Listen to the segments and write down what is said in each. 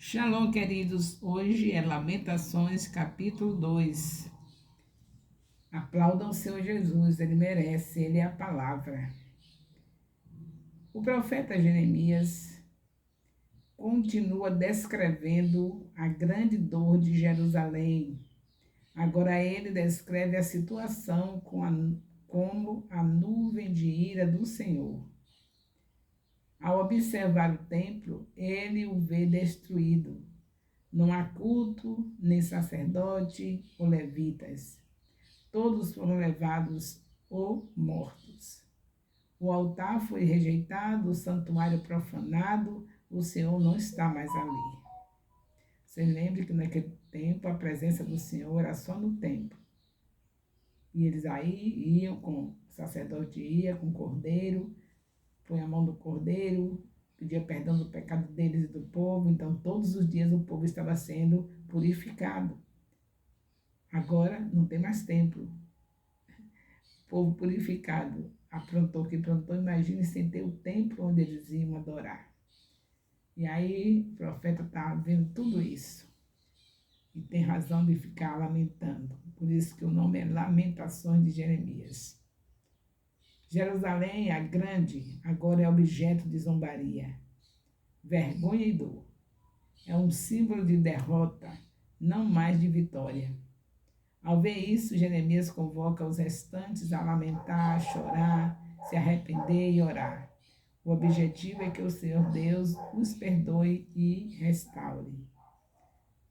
Shalom, queridos. Hoje é Lamentações, capítulo 2. Aplaudam o Senhor Jesus, Ele merece, Ele é a palavra. O profeta Jeremias continua descrevendo a grande dor de Jerusalém. Agora ele descreve a situação como a nuvem de ira do Senhor. Ao observar o templo, ele o vê destruído. Não há culto, nem sacerdote ou levitas. Todos foram levados ou mortos. O altar foi rejeitado, o santuário profanado, o Senhor não está mais ali. Você lembra que naquele tempo a presença do Senhor era só no templo. E eles aí iam o sacerdote ia com o cordeiro, põe a mão do cordeiro, pedia perdão do pecado deles e do povo. Então, todos os dias o povo estava sendo purificado. Agora, não tem mais templo. O povo purificado aprontou o que aprontou. Imagine sem ter o templo onde eles iam adorar. E aí, o profeta está vendo tudo isso. E tem razão de ficar lamentando. Por isso que o nome é Lamentações de Jeremias. Jerusalém, a grande, agora é objeto de zombaria, vergonha e dor. É um símbolo de derrota, não mais de vitória. Ao ver isso, Jeremias convoca os restantes a lamentar, a chorar, se arrepender e orar. O objetivo é que o Senhor Deus os perdoe e restaure.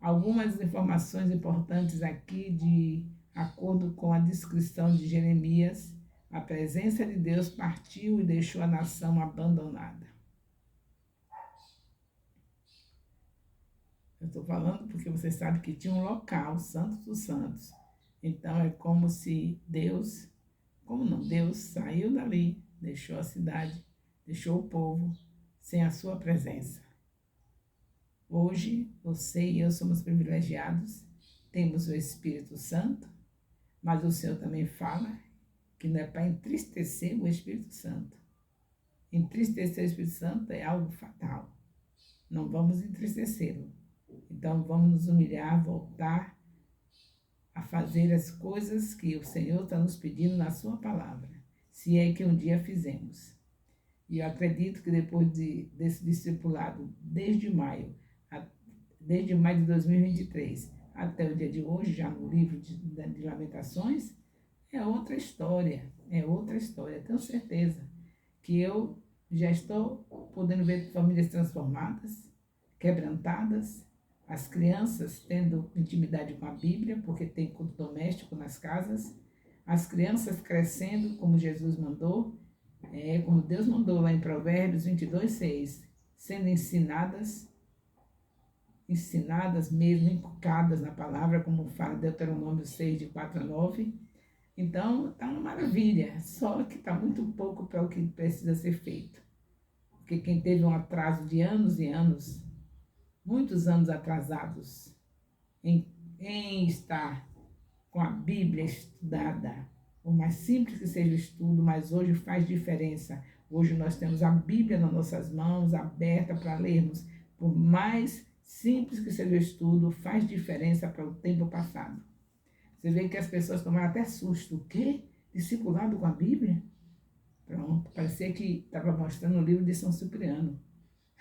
Algumas informações importantes aqui, de acordo com a descrição de Jeremias. A presença de Deus partiu e deixou a nação abandonada. Eu estou falando porque você sabe que tinha um local, Santo dos Santos. Então é como se Deus saiu dali, deixou a cidade, deixou o povo sem a sua presença. Hoje, você e eu somos privilegiados, temos o Espírito Santo, mas o Senhor também fala que não é para entristecer o Espírito Santo. Entristecer o Espírito Santo é algo fatal. Não vamos entristecê-lo. Então vamos nos humilhar, voltar a fazer as coisas que o Senhor está nos pedindo na sua palavra, se é que um dia fizemos. E eu acredito que depois desse discipulado, desde maio de 2023 até o dia de hoje, já no livro de Lamentações, é outra história. Tenho certeza que eu já estou podendo ver famílias transformadas, quebrantadas, as crianças tendo intimidade com a Bíblia, porque tem culto doméstico nas casas, as crianças crescendo como Jesus mandou, como Deus mandou lá em Provérbios 22:6, sendo ensinadas mesmo, inculcadas na palavra, como fala Deuteronômio 6, de 4 a 9. Então, está uma maravilha, só que está muito pouco para o que precisa ser feito. Porque quem teve um atraso de anos e anos, muitos anos atrasados, em estar com a Bíblia estudada, por mais simples que seja o estudo, mas hoje faz diferença. Hoje nós temos a Bíblia nas nossas mãos, aberta para lermos. Por mais simples que seja o estudo, faz diferença para o tempo passado. Você vê que as pessoas tomaram até susto. O quê? Discipulado com a Bíblia? Pronto, parecia que estava mostrando o livro de São Cipriano.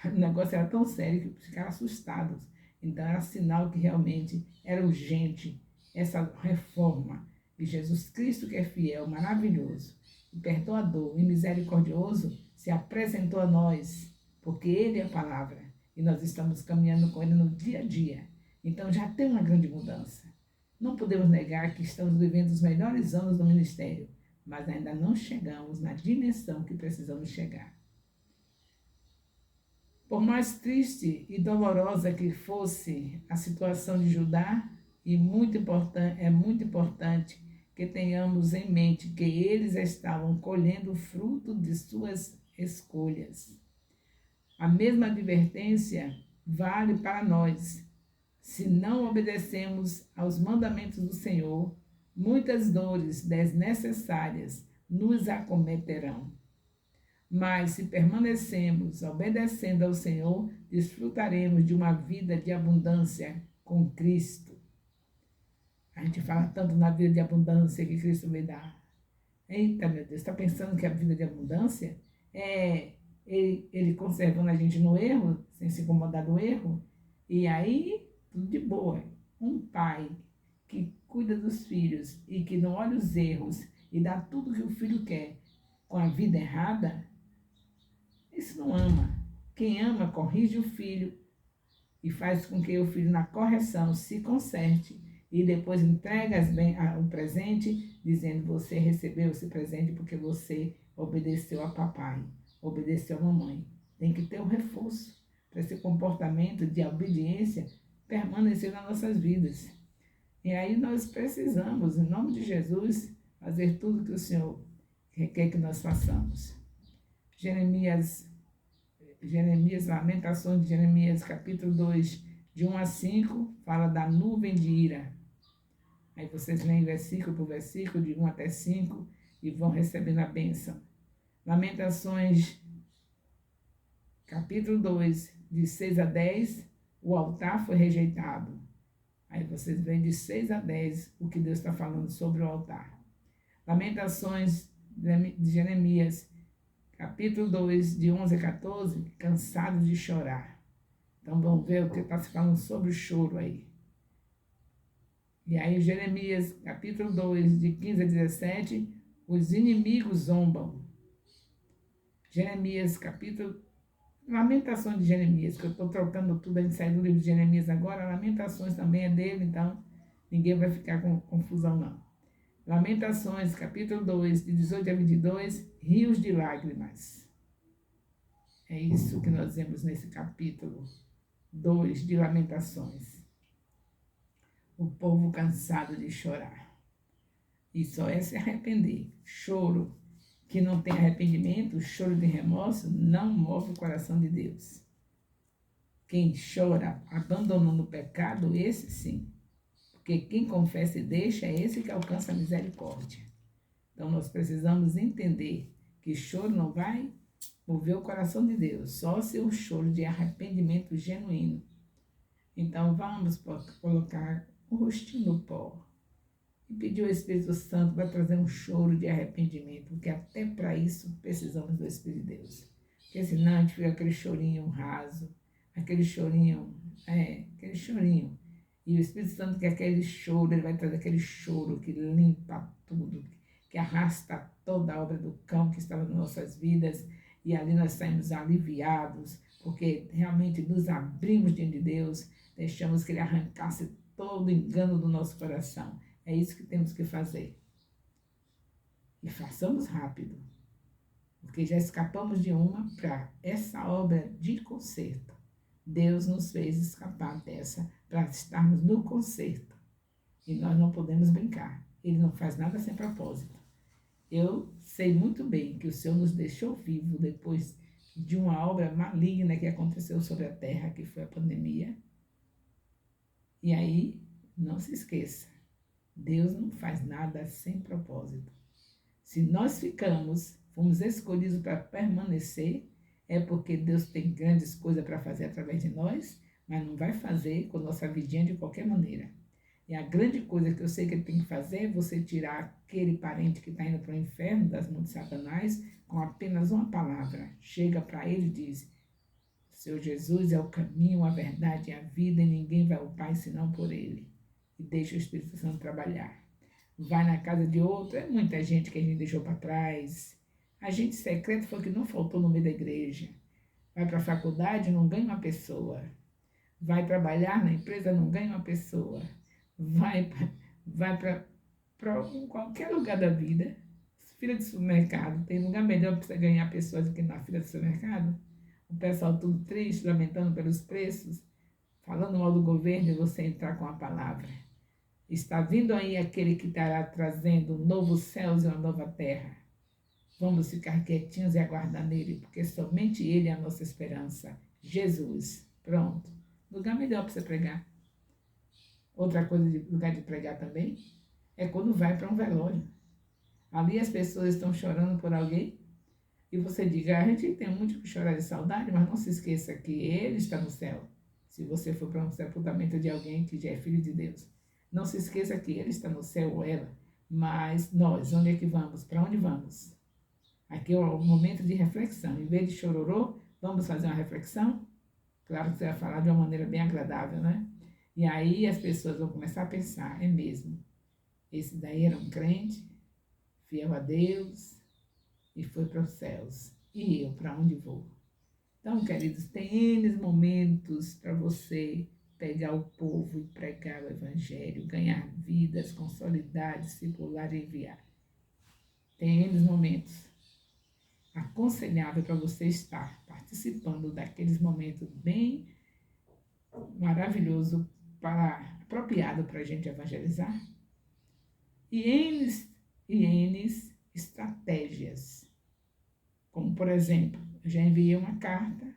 O negócio era tão sério que ficaram assustados. Então era sinal que realmente era urgente essa reforma. E Jesus Cristo, que é fiel, maravilhoso, e perdoador e misericordioso, se apresentou a nós, porque Ele é a palavra. E nós estamos caminhando com Ele no dia a dia. Então já tem uma grande mudança. Não podemos negar que estamos vivendo os melhores anos do ministério, mas ainda não chegamos na dimensão que precisamos chegar. Por mais triste e dolorosa que fosse a situação de Judá, é muito importante que tenhamos em mente que eles estavam colhendo o fruto de suas escolhas. A mesma advertência vale para nós. Se não obedecemos aos mandamentos do Senhor, muitas dores desnecessárias nos acometerão. Mas se permanecemos obedecendo ao Senhor, desfrutaremos de uma vida de abundância com Cristo. A gente fala tanto na vida de abundância que Cristo vai dar. Eita, meu Deus, está pensando que a vida de abundância é ele conservando a gente no erro, sem se incomodar do erro? E aí, tudo de boa. Um pai que cuida dos filhos e que não olha os erros e dá tudo que o filho quer com a vida errada, isso não ama. Quem ama corrige o filho e faz com que o filho, na correção, se conserte e depois entrega o presente, dizendo: você recebeu esse presente porque você obedeceu a papai, obedeceu a mamãe. Tem que ter um reforço para esse comportamento de obediência permanecer nas nossas vidas. E aí nós precisamos, em nome de Jesus, fazer tudo que o Senhor quer que nós façamos. Lamentações de Jeremias, capítulo 2, de 1 a 5, fala da nuvem de ira. Aí vocês leem versículo por versículo, de 1 até 5, e vão recebendo a bênção. Lamentações, capítulo 2, de 6 a 10, o altar foi rejeitado. Aí vocês veem de 6 a 10 o que Deus está falando sobre o altar. Lamentações de Jeremias, capítulo 2, de 11 a 14, cansado de chorar. Então vamos ver o que está se falando sobre o choro aí. E aí Jeremias, capítulo 2, de 15 a 17, os inimigos zombam. Jeremias, Lamentações de Jeremias, que eu estou trocando tudo, a gente sai do livro de Jeremias agora, Lamentações também é dele, então ninguém vai ficar com confusão não. Lamentações, capítulo 2, de 18 a 22, rios de lágrimas. É isso que nós vemos nesse capítulo 2 de Lamentações. O povo cansado de chorar. E só é se arrepender. Choro que não tem arrependimento, choro de remorso, não move o coração de Deus. Quem chora abandonando o pecado, esse sim. Porque quem confessa e deixa é esse que alcança a misericórdia. Então nós precisamos entender que choro não vai mover o coração de Deus, só se o choro de arrependimento genuíno. Então vamos colocar o rostinho no pó e pedir ao Espírito Santo para trazer um choro de arrependimento, porque até para isso precisamos do Espírito de Deus. Porque senão a gente fica aquele chorinho raso, aquele chorinho. E o Espírito Santo quer aquele choro, ele vai trazer aquele choro que limpa tudo, que arrasta toda a obra do cão que estava nas nossas vidas, e ali nós saímos aliviados, porque realmente nos abrimos diante de Deus, deixamos que ele arrancasse todo o engano do nosso coração. É isso que temos que fazer. E façamos rápido, porque já escapamos de uma para essa obra de conserto. Deus nos fez escapar dessa para estarmos no conserto. E nós não podemos brincar. Ele não faz nada sem propósito. Eu sei muito bem que o Senhor nos deixou vivo depois de uma obra maligna que aconteceu sobre a terra, que foi a pandemia. E aí, não se esqueça, Deus não faz nada sem propósito. Se nós fomos escolhidos para permanecer, é porque Deus tem grandes coisas para fazer através de nós, mas não vai fazer com nossa vidinha de qualquer maneira. E a grande coisa que eu sei que ele tem que fazer é você tirar aquele parente que está indo para o inferno, das mãos de Satanás, com apenas uma palavra. Chega para ele e diz: Senhor Jesus é o caminho, a verdade e a vida, e ninguém vai ao Pai senão por ele. E deixa o Espírito Santo trabalhar. Vai na casa de outro, é muita gente que a gente deixou para trás. Agente secreto foi o que não faltou no meio da igreja. Vai para a faculdade, não ganha uma pessoa. Vai trabalhar na empresa, não ganha uma pessoa. Vai para qualquer lugar da vida. Fila de supermercado, tem lugar melhor para você ganhar pessoas do que na fila de supermercado? O pessoal tudo triste, lamentando pelos preços, falando mal do governo, e você entrar com a palavra. Está vindo aí aquele que estará trazendo novos céus e uma nova terra. Vamos ficar quietinhos e aguardar nele, porque somente ele é a nossa esperança. Jesus. Pronto. Lugar melhor para você pregar. Outra coisa de lugar de pregar também é quando vai para um velório. Ali as pessoas estão chorando por alguém. E você diga, a gente tem muito que chorar de saudade, mas não se esqueça que Ele está no céu. Se você for para um sepultamento de alguém que já é filho de Deus, não se esqueça que Ele está no céu ou ela. Mas nós, onde é que vamos? Para onde vamos? Aqui é o momento de reflexão. Em vez de chororô, vamos fazer uma reflexão? Claro que você vai falar de uma maneira bem agradável, né? E aí as pessoas vão começar a pensar, é mesmo, esse daí era um crente, fiel a Deus, e foi para os céus. E eu, para onde vou? Então, queridos, tem N momentos para você pegar o povo e pregar o evangelho, ganhar vidas, consolidar, discipular e enviar. Tem N momentos aconselhável para você estar participando daqueles momentos bem maravilhoso apropriado para a gente evangelizar. E N estratégias. Como, por exemplo, eu já enviei uma carta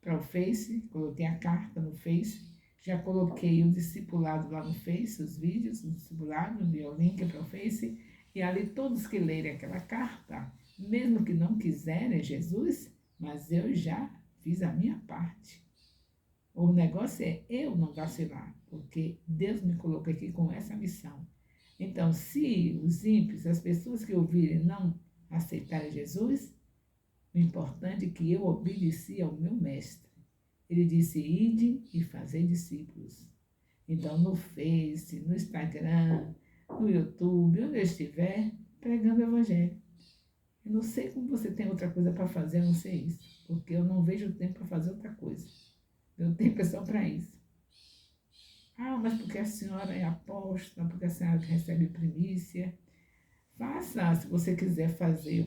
para o Face, coloquei a carta no Face, já coloquei o discipulado lá no Face, os vídeos do discipulado, enviei o link para o Face, e ali todos que lerem aquela carta, mesmo que não quiserem Jesus, mas eu já fiz a minha parte. O negócio é eu não vacilar, porque Deus me colocou aqui com essa missão. Então, se os ímpios, as pessoas que ouvirem, não aceitarem Jesus, o importante é que eu obedeci ao meu mestre. Ele disse, ide e fazer discípulos. Então, no Face, no Instagram, no YouTube, onde eu estiver, pregando o Evangelho. Eu não sei como você tem outra coisa para fazer, a não ser isso. Porque eu não vejo tempo para fazer outra coisa. Meu tempo é só para isso. Ah, mas porque a senhora é apóstola, porque a senhora recebe primícia. Faça, se você quiser fazer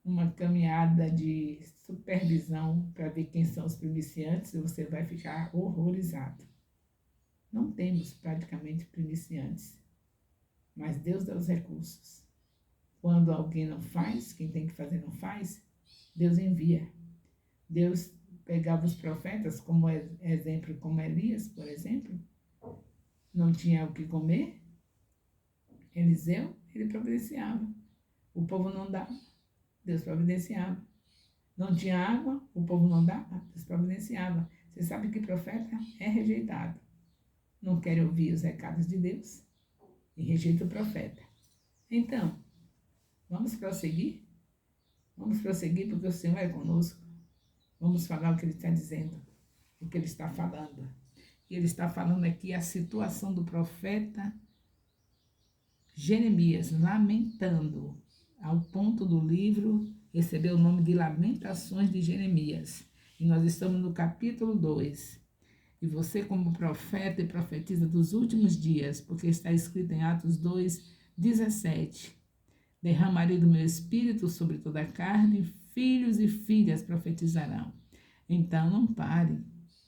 uma caminhada de supervisão para ver quem são os primiciantes, você vai ficar horrorizado. Não temos praticamente primiciantes, mas Deus dá os recursos. Quando alguém não faz, quem tem que fazer não faz, Deus envia. Deus pegava os profetas, como exemplo, como Elias, por exemplo, não tinha o que comer, Eliseu, ele providenciava. O povo não dava, Deus providenciava. Não tinha água, o povo não dava, Deus providenciava. Você sabe que profeta é rejeitado. Não quer ouvir os recados de Deus e rejeita o profeta. Então, vamos prosseguir? Vamos prosseguir porque o Senhor é conosco. Vamos falar o que Ele está dizendo, o que Ele está falando. E Ele está falando aqui a situação do profeta Jeremias, lamentando, ao ponto do livro receber o nome de Lamentações de Jeremias. E nós estamos no capítulo 2. E você, como profeta e profetiza dos últimos dias, porque está escrito em Atos 2:17, derramarei do meu espírito sobre toda a carne, filhos e filhas profetizarão. Então não pare.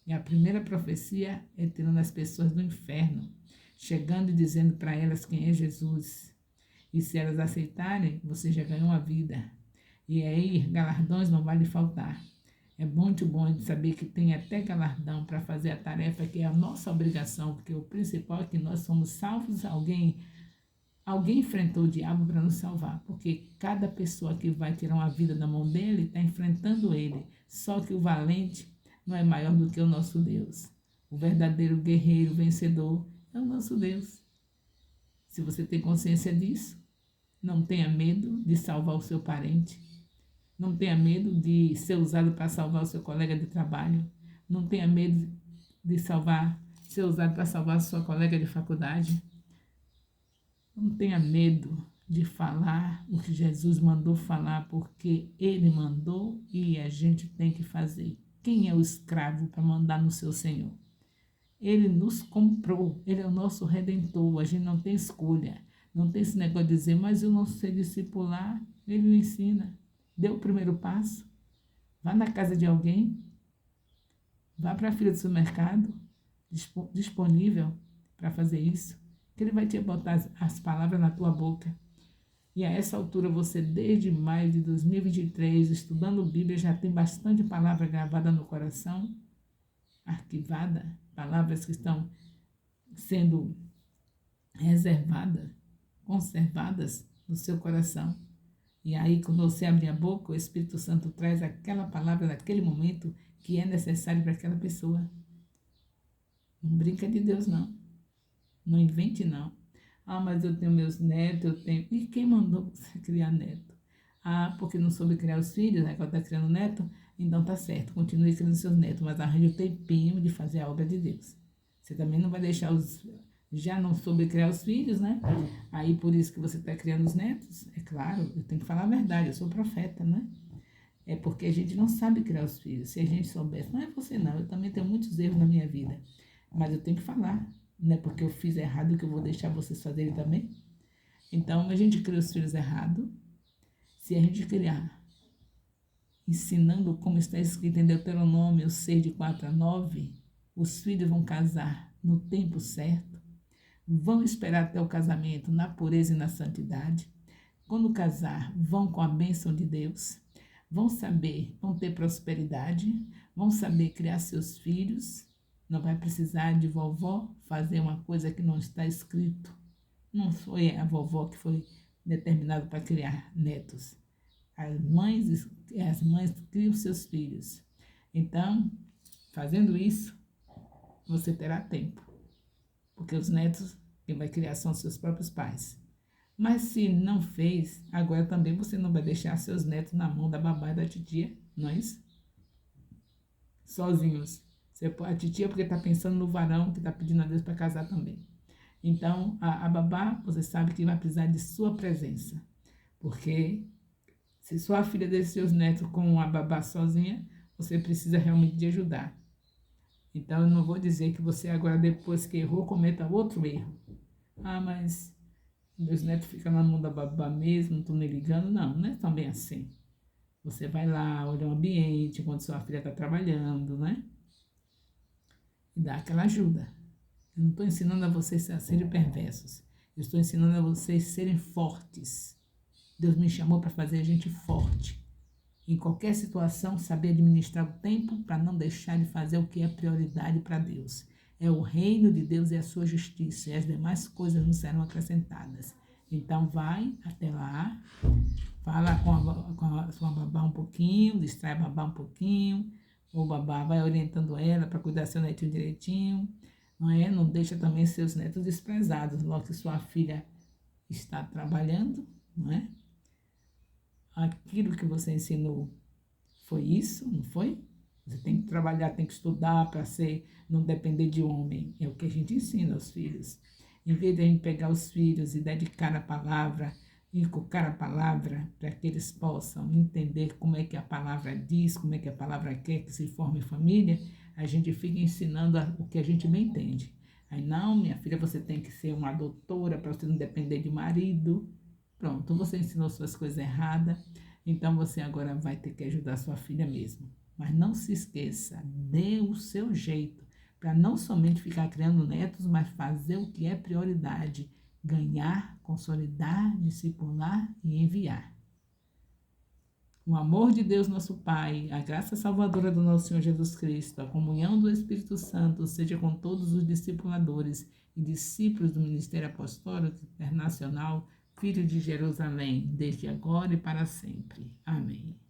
E a primeira profecia é tirando as pessoas do inferno, chegando e dizendo para elas quem é Jesus. E se elas aceitarem, você já ganhou a vida. E aí, galardões não vai lhe faltar. É muito bom de saber que tem até galardão para fazer a tarefa que é a nossa obrigação, porque o principal é que nós somos salvos. Alguém enfrentou o diabo para nos salvar, porque cada pessoa que vai tirar uma vida da mão dele está enfrentando ele. Só que o valente não é maior do que o nosso Deus. O verdadeiro guerreiro vencedor é o nosso Deus. Se você tem consciência disso, não tenha medo de salvar o seu parente. Não tenha medo de ser usado para salvar o seu colega de trabalho. Não tenha medo de ser usado para salvar a sua colega de faculdade. Não tenha medo de falar o que Jesus mandou falar, porque Ele mandou e a gente tem que fazer. Quem é o escravo para mandar no seu Senhor? Ele nos comprou, Ele é o nosso Redentor, a gente não tem escolha. Não tem esse negócio de dizer, mas eu não sei discipular. Ele me ensina. Dê o primeiro passo. Vá na casa de alguém. Vá para a fila do supermercado, disponível para fazer isso. Que Ele vai te botar as palavras na tua boca. E a essa altura você, desde maio de 2023, estudando Bíblia, já tem bastante palavra gravada no coração, arquivada, palavras que estão sendo reservadas, conservadas no seu coração. E aí, quando você abre a boca, o Espírito Santo traz aquela palavra naquele momento que é necessário para aquela pessoa. Não brinca de Deus, não. Não invente, não. Ah, mas eu tenho meus netos, eu tenho... E quem mandou você criar neto? Ah, porque não soube criar os filhos, né? Agora está criando neto? Então tá certo, continue criando seus netos, mas arranje o tempinho de fazer a obra de Deus. Você também não vai deixar os... Já não soube criar os filhos, né? Aí por isso que você está criando os netos. É claro, eu tenho que falar a verdade, eu sou profeta, né? É porque a gente não sabe criar os filhos. Se a gente soubesse, não é você não, eu também tenho muitos erros na minha vida. Mas eu tenho que falar, não é porque eu fiz errado que eu vou deixar vocês fazerem também. Então, a gente cria os filhos errado. Se a gente criar, ensinando como está escrito em Deuteronômio 6, de 4 a 9, os filhos vão casar no tempo certo, vão esperar até o casamento na pureza e na santidade. Quando casar, vão com a bênção de Deus, vão saber, vão ter prosperidade, vão saber criar seus filhos. Não vai precisar de vovó fazer uma coisa que não está escrito. Não foi a vovó que foi determinada para criar netos. As mães criam seus filhos. Então, fazendo isso, você terá tempo. Porque os netos, quem vai criar são seus próprios pais. Mas se não fez, agora também você não vai deixar seus netos na mão da babá e da titia, não é isso? Sozinhos. A titia porque está pensando no varão que está pedindo a Deus para casar também. Então, a babá, você sabe que vai precisar de sua presença. Porque se sua filha deixa seus netos com a babá sozinha, você precisa realmente de ajudar. Então, eu não vou dizer que você agora, depois que errou, cometa outro erro. Ah, mas meus netos ficam na mão da babá mesmo, não estou nem ligando. Não, não é também assim. Você vai lá, olha o ambiente, quando sua filha está trabalhando, né? E dá aquela ajuda. Eu não estou ensinando a vocês a serem perversos. Eu estou ensinando a vocês serem fortes. Deus me chamou para fazer a gente forte. Em qualquer situação, saber administrar o tempo para não deixar de fazer o que é prioridade para Deus. É o reino de Deus e a sua justiça, e as demais coisas não serão acrescentadas. Então vai até lá, fala com a sua babá um pouquinho, distrai a babá um pouquinho, o babá vai orientando ela para cuidar do seu netinho direitinho, não é? Não deixa também seus netos desprezados, logo que sua filha está trabalhando, não é? Aquilo que você ensinou foi isso, não foi? Você tem que trabalhar, tem que estudar para não depender de homem. É o que a gente ensina aos filhos. Em vez de a gente pegar os filhos e dedicar a palavra, inculcar a palavra para que eles possam entender como é que a palavra diz, como é que a palavra quer que se forme família, a gente fica ensinando o que a gente bem entende. Aí, não, minha filha, você tem que ser uma doutora para você não depender de marido. Pronto, você ensinou suas coisas erradas, então você agora vai ter que ajudar sua filha mesmo. Mas não se esqueça, dê o seu jeito, para não somente ficar criando netos, mas fazer o que é prioridade, ganhar, consolidar, discipular e enviar. O amor de Deus, nosso Pai, a graça salvadora do nosso Senhor Jesus Cristo, a comunhão do Espírito Santo, seja com todos os discipuladores e discípulos do Ministério Apostólico Internacional, Filho de Jerusalém, desde agora e para sempre. Amém.